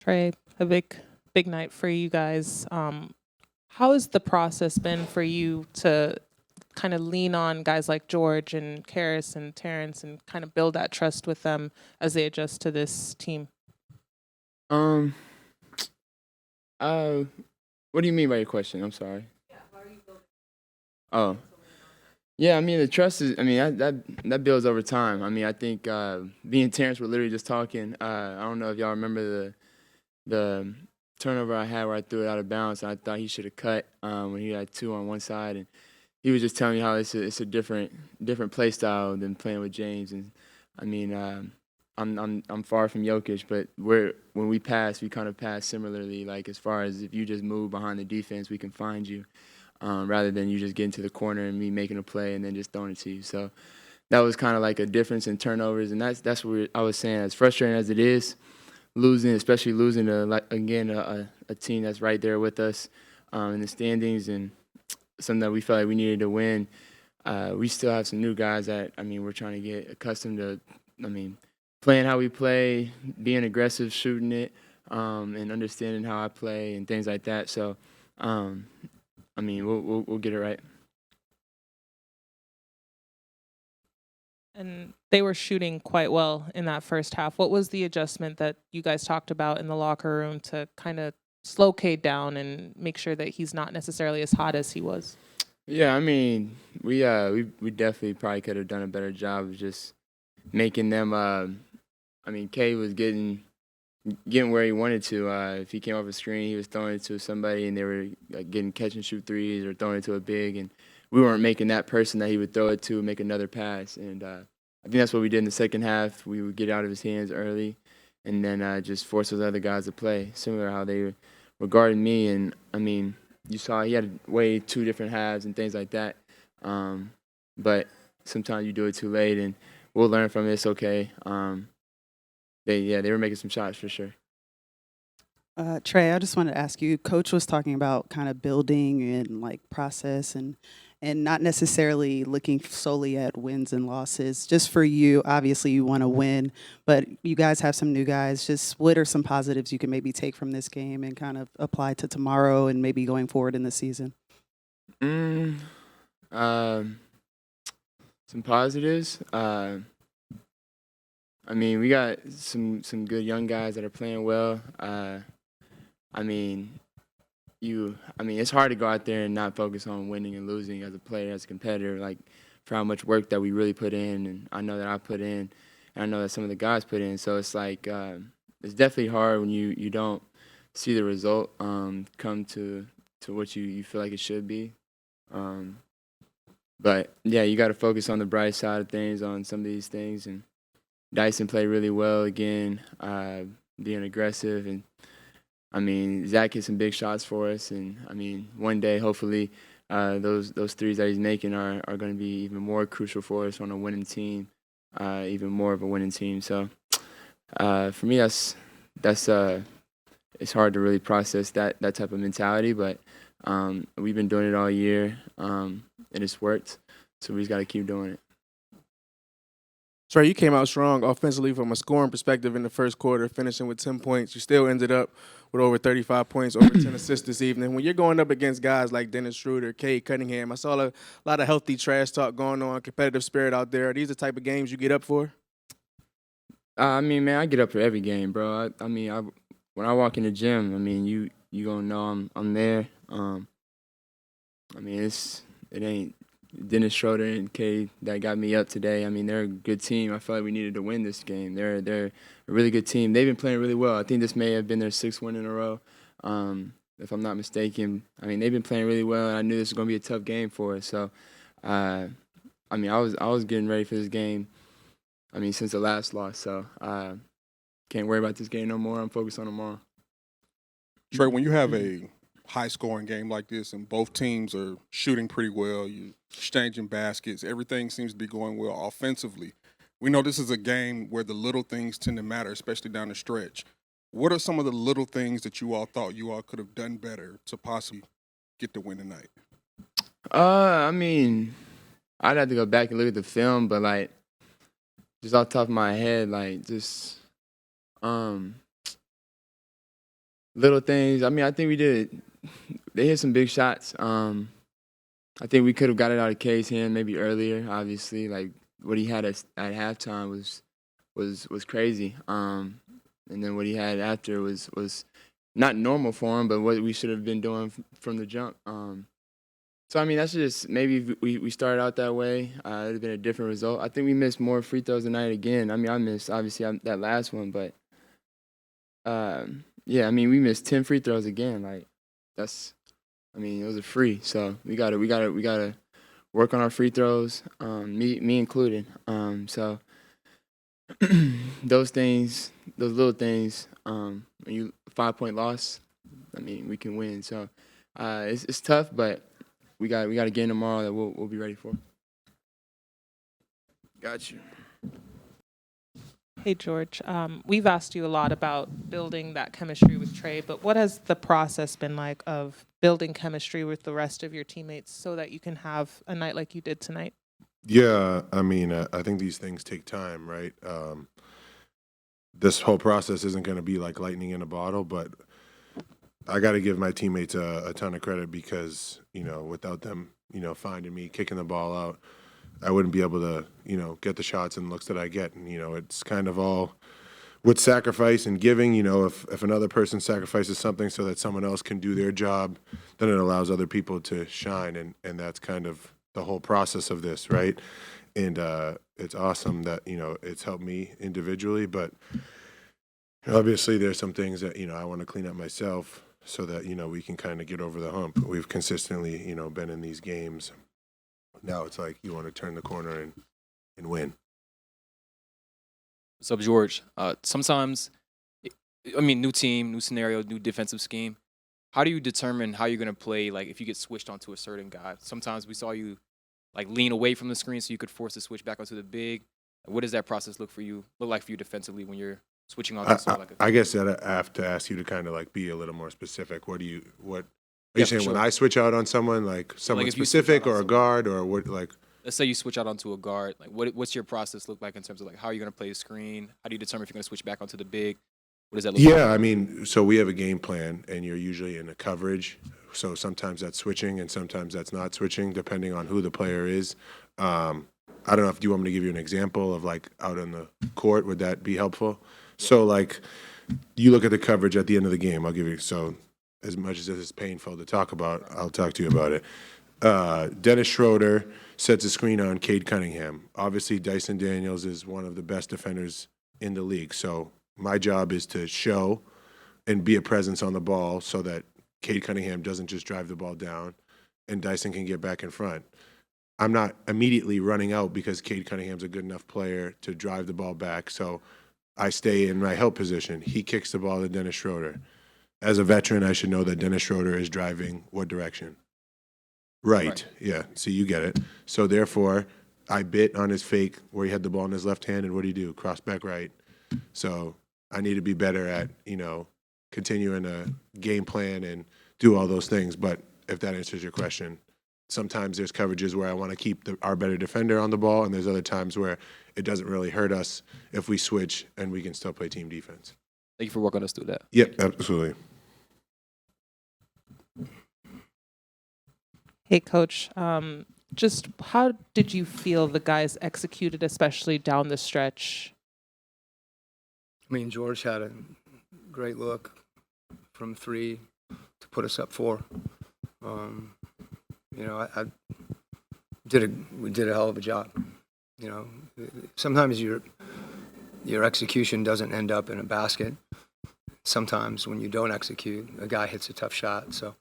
Trae, a big night for you guys. How has the process been for you to kind of lean on guys like George and Karis and Terrence and kind of build that trust with them as they adjust to this team? Um, uh, what do you mean by your question? I'm sorry. Oh, yeah. I mean, the trust is. I mean, that builds over time. I mean, I think me and Terrence were literally just talking. I don't know if y'all remember the turnover I had where I threw it out of bounds. And I thought he should have cut when he had two on one side, and he was just telling me how it's a different play style than playing with James. And I mean, I'm far from Jokic, but when we pass, we kind of pass similarly. Like as far as if you just move behind the defense, we can find you, rather than you just getting to the corner and me making a play and then just throwing it to you. So that was kind of like a difference in turnovers, and that's what I was saying. As frustrating as it is, losing, especially losing to like again a team that's right there with us in the standings and something that we felt like we needed to win. We still have some new guys that we're trying to get accustomed to. Playing how we play, being aggressive, shooting it, and understanding how I play and things like that. So, um, we'll get it right. And they were shooting quite well in that first half. What was the adjustment that you guys talked about in the locker room to kind of slow Cade down and make sure that he's not necessarily as hot as he was? Yeah, I mean, we definitely probably could have done a better job of just making them. Kay was getting where he wanted to. If he came off a screen, he was throwing it to somebody, and they were like, getting catch and shoot threes or throwing it to a big, and we weren't making that person that he would throw it to make another pass. And I think that's what we did in the second half. We would get out of his hands early, and then just force those other guys to play. Similar to how they were guarding me, and you saw he had way two different halves and things like that. But sometimes you do it too late, and we'll learn from it. It's okay. They were making some shots for sure. Trey, I just wanted to ask you. Coach was talking about kind of building and like process and not necessarily looking solely at wins and losses. Just for you, obviously you want to win, but you guys have some new guys. Just what are some positives you can maybe take from this game and kind of apply to tomorrow and maybe going forward in the season? Mm, some positives. We got some good young guys that are playing well. I mean, it's hard to go out there and not focus on winning and losing as a player, as a competitor. Like for how much work that we really put in, and I know that I put in, and I know that some of the guys put in. So it's like it's definitely hard when you don't see the result come to what you feel like it should be. Um, but yeah, you got to focus on the bright side of things, on some of these things, and Dyson played really well again, being aggressive, and Zach hit some big shots for us, and one day hopefully those threes that he's making are going to be even more crucial for us on a winning team, even more of a winning team. So for me, that's it's hard to really process that type of mentality, but we've been doing it all year, and it's worked, so we just got to keep doing it. Trey, you came out strong offensively from a scoring perspective in the first quarter, finishing with 10 points. You still ended up with over 35 points, over 10 assists this evening. When you're going up against guys like Dennis Schroeder, Cade Cunningham, I saw a lot of healthy trash talk going on, competitive spirit out there. Are these the type of games you get up for? Man, I get up for every game, bro. When I walk in the gym, you gonna know I'm there. It ain't Dennis Schroeder and Cade that got me up today. They're a good team. I felt like we needed to win this game. They're a really good team. They've been playing really well. I think this may have been their sixth win in a row, if I'm not mistaken. They've been playing really well, and I knew this was gonna be a tough game for us. So, I was getting ready for this game. Since the last loss. So, can't worry about this game no more. I'm focused on tomorrow. Trey, when you have a high-scoring game like this and both teams are shooting pretty well, you exchanging baskets, everything seems to be going well offensively. We know this is a game where the little things tend to matter, especially down the stretch. What are some of the little things that you all thought you all could have done better to possibly get the win tonight? I'd have to go back and look at the film, but like just off the top of my head, like just little things. I mean, I think we did. They hit some big shots. I think we could have got it out of K's hand maybe earlier. Obviously, like what he had at halftime was crazy. And then what he had after was not normal for him, but what we should have been doing from the jump. So I mean, that's just maybe if we started out that way, it would have been a different result. I think we missed more free throws tonight again. I mean, I missed obviously that last one, but yeah, I mean, we missed 10 free throws again. Like that's, I mean, it was a free, so we gotta work on our free throws, me included. So those things, those little things, when you 5-point loss, I mean, we can win. So it's tough, but we got a game tomorrow that we'll be ready for. Got you. Hey, George. We've asked you a lot about building that chemistry with Trae, but what has the process been like of building chemistry with the rest of your teammates so that you can have a night like you did tonight? Yeah, I mean, I think these things take time, right? This whole process isn't going to be like lightning in a bottle, but I got to give my teammates a ton of credit because, without them, finding me, kicking the ball out, I wouldn't be able to, get the shots and looks that I get. And, it's kind of all with sacrifice and giving. If another person sacrifices something so that someone else can do their job, then it allows other people to shine. And that's kind of the whole process of this, right? And it's awesome that, it's helped me individually. But obviously there's some things that, I want to clean up myself so that, we can kind of get over the hump. We've consistently, been in these games. Now it's like you want to turn the corner and win. What's up, George? Sometimes, new team, new scenario, new defensive scheme. How do you determine how you're going to play, like, if you get switched onto a certain guy? Sometimes we saw you, like, lean away from the screen so you could force the switch back onto the big. What does that process look like for you defensively when you're switching on? I guess that I have to ask you to kind of, like, be a little more specific. Are you saying when I switch out on someone, like someone specific or a guard or what, like? Let's say you switch out onto a guard. Like, what's your process look like in terms of, like, how are you going to play the screen? How do you determine if you're going to switch back onto the big? What does that look like? Yeah, I mean, so we have a game plan, and you're usually in a coverage. So sometimes that's switching, and sometimes that's not switching, depending on who the player is. I don't know if you want me to give you an example of, like, out on the court. Would that be helpful? So, like, you look at the coverage at the end of the game. I'll give you, so as much as this is painful to talk about, I'll talk to you about it. Dennis Schroeder sets a screen on Cade Cunningham. Obviously, Dyson Daniels is one of the best defenders in the league. So my job is to show and be a presence on the ball so that Cade Cunningham doesn't just drive the ball down and Dyson can get back in front. I'm not immediately running out because Cade Cunningham's a good enough player to drive the ball back. So I stay in my help position. He kicks the ball to Dennis Schroeder. As a veteran, I should know that Dennis Schroeder is driving what direction? Right. Yeah. So you get it. So therefore, I bit on his fake where he had the ball in his left hand, and what do? Cross back right. So I need to be better at, continuing a game plan and do all those things. But if that answers your question, sometimes there's coverages where I want to keep our better defender on the ball, and there's other times where it doesn't really hurt us if we switch and we can still play team defense. Thank you for walking us through that. Yep, absolutely. Hey, Coach. Just how did you feel the guys executed, especially down the stretch? I mean, George had a great look from 3 to put us up 4. We did a hell of a job. Sometimes your execution doesn't end up in a basket. Sometimes when you don't execute, a guy hits a tough shot. So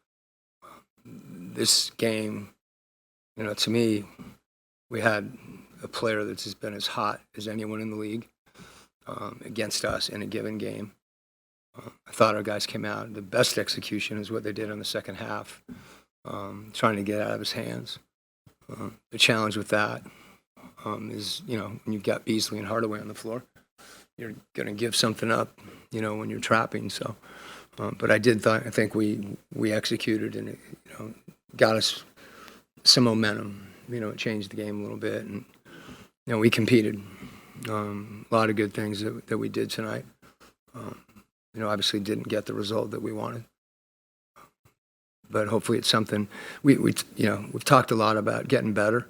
this game, to me, we had a player that's just been as hot as anyone in the league against us in a given game. I thought our guys came out. The best execution is what they did in the second half, trying to get out of his hands. The challenge with that is, when you've got Beasley and Hardaway on the floor, you're going to give something up, when you're trapping. So, but I think we executed, and it, got us some momentum. It changed the game a little bit, and we competed. A lot of good things that we did tonight. obviously didn't get the result that we wanted. But hopefully it's something we've talked a lot about getting better,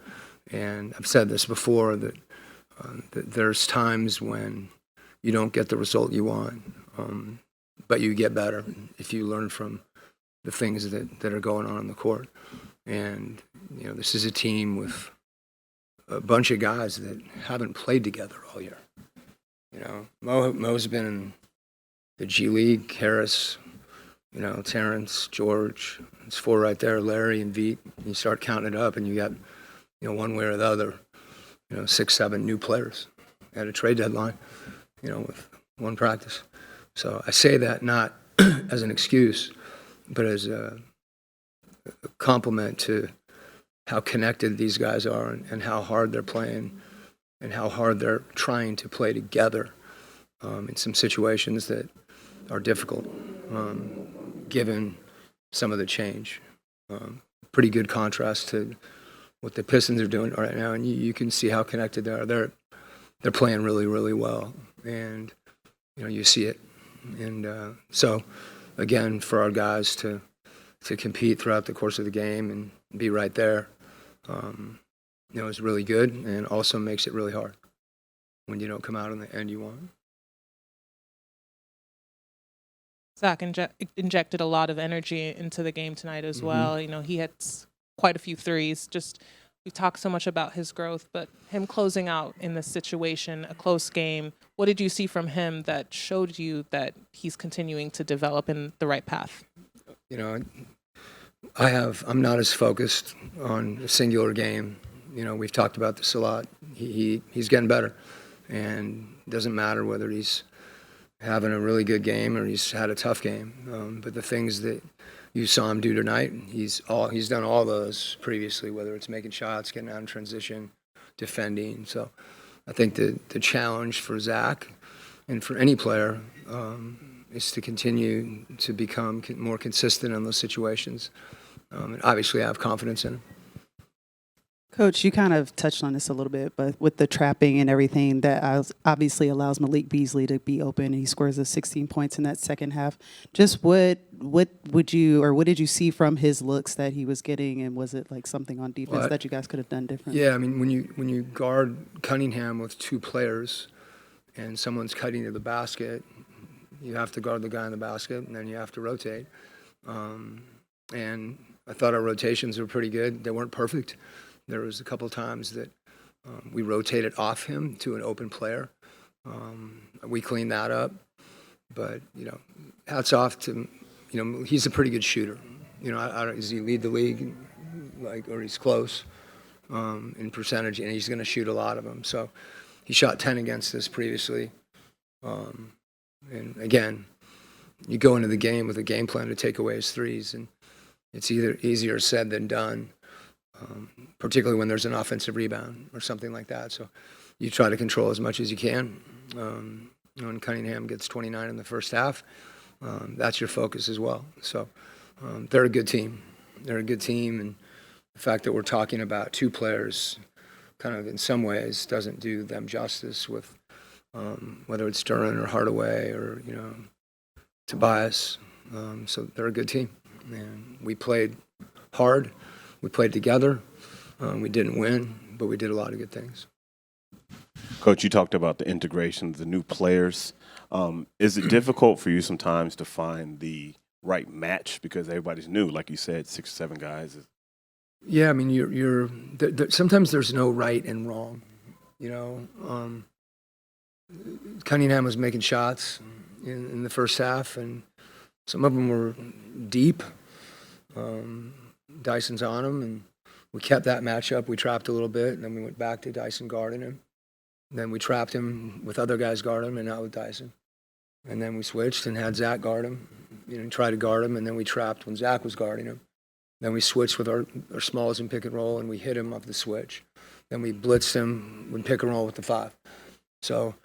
and I've said this before that there's times when you don't get the result you want, but you get better if you learn from the things that are going on the court. And this is a team with a bunch of guys that haven't played together all year. Mo's been in the G League, Harris, Terrence, George, it's 4 right there, Larry and Veet. You start counting it up and you got, one way or the other, 6, 7 new players at a trade deadline, with one practice. So I say that not as an excuse, but as a compliment to how connected these guys are and how hard they're playing and how hard they're trying to play together in some situations that are difficult, given some of the change. Pretty good contrast to what the Pistons are doing right now, and you can see how connected they are. They're playing really, really well, and you see it. And so, again, for our guys to compete throughout the course of the game and be right there, is really good, and also makes it really hard when you don't come out on the end you want. Zach injected a lot of energy into the game tonight as well. He had quite a few threes. Just we talked so much about his growth, but him closing out in this situation, a close game. What did you see from him that showed you that he's continuing to develop in the right path? I'm not as focused on a singular game. We've talked about this a lot. He's getting better, and it doesn't matter whether he's having a really good game or he's had a tough game. But the things that you saw him do tonight, he's done all those previously, whether it's making shots, getting out in transition, defending. So I think the challenge for Zach and for any player is to continue to become more consistent in those situations. And obviously I have confidence in him. Coach, you kind of touched on this a little bit, but with the trapping and everything, that obviously allows Malik Beasley to be open, and he scores the 16 points in that second half. Just what did you see from his looks that he was getting, and was it like something on defense that you guys could have done differently? Yeah, I mean, when you guard Cunningham with 2 players and someone's cutting to the basket, you have to guard the guy in the basket, and then you have to rotate. And I thought our rotations were pretty good. They weren't perfect. There was a couple of times that we rotated off him to an open player. We cleaned that up. But, hats off to, he's a pretty good shooter. Does he lead the league? Or he's close in percentage, and he's going to shoot a lot of them. So he shot 10 against us previously. And, again, you go into the game with a game plan to take away his threes, and it's either easier said than done. Particularly when there's an offensive rebound or something like that. So you try to control as much as you can. When Cunningham gets 29 in the first half, that's your focus as well. So they're a good team. They're a good team, and the fact that we're talking about 2 players kind of in some ways doesn't do them justice with whether it's Duran or Hardaway or, Tobias. So they're a good team. And we played hard. We played together. We didn't win, but we did a lot of good things. Coach, you talked about the integration, the new players. Is it difficult for you sometimes to find the right match because everybody's new, like you said, 6 or 7 guys? Yeah, I mean, sometimes there's no right and wrong. Cunningham was making shots in the first half, and some of them were deep. Dyson's on him, and we kept that matchup. We trapped a little bit, and then we went back to Dyson guarding him. Then we trapped him with other guys guarding him, and not with Dyson. And then we switched and had Zach guard him, try to guard him, and then we trapped when Zach was guarding him. Then we switched with our smalls in pick and roll, and we hit him off the switch. Then we blitzed him in pick and roll with the 5. So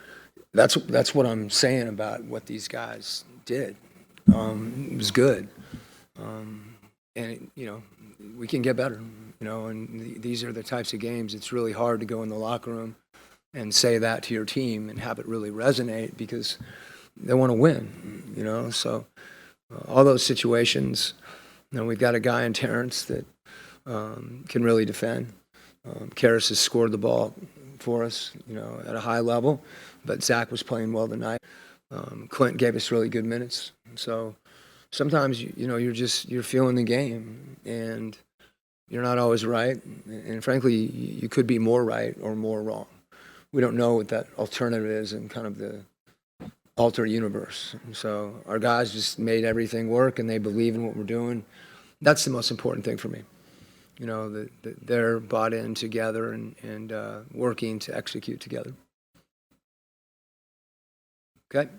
that's what I'm saying about what these guys did. It was good. And, we can get better, and these are the types of games. It's really hard to go in the locker room and say that to your team and have it really resonate because, they want to win, you know. So all those situations, you know, we've got a guy in Terrence that can really defend. Karras has scored the ball for us, you know, at a high level, but Zach was playing well tonight. Clint gave us really good minutes. So sometimes, you know, you're feeling the game, and you're not always right. And frankly, you could be more right or more wrong. We don't know what that alternative is in kind of the alternate universe. So our guys just made everything work, and they believe in what we're doing. That's the most important thing for me. You know, that they're bought in together and working to execute together. Okay?